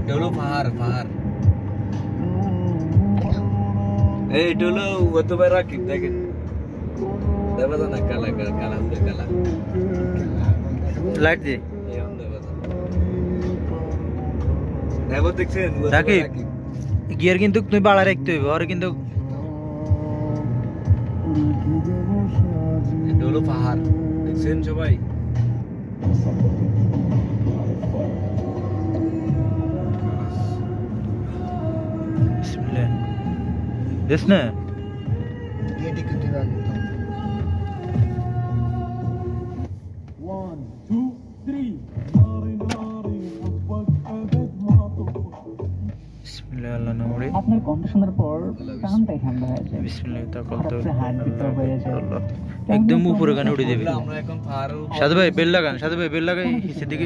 এটা হলো পাহাড় এটা হলো গতবার রাকিব দেখেন দেবা না কালা লাইট দি দেবা দেখছেন রাকিব গিয়ার কিন্তু তুমি বাড়া রাখতে হইবে আর কিন্তু এটা হলো পাহাড় দেখছেন সবাই বিসমিল্লাহ দেখ না ये टिकट दिवा देता हूं 1 2 3 বিসমিল্লাহ আল্লাহ নামে আপনার কণ্ঠ শোনার পর কানটাই ঠান্ডা হয়ে যায় বিসমিল্লাহ তাকালতু হাত দিতে হয়ে যায় একদম উপরে গান উড়ে দেবে আমরা এখন পাহাড় সাধু ভাই বেল লাগান হিসের দিকে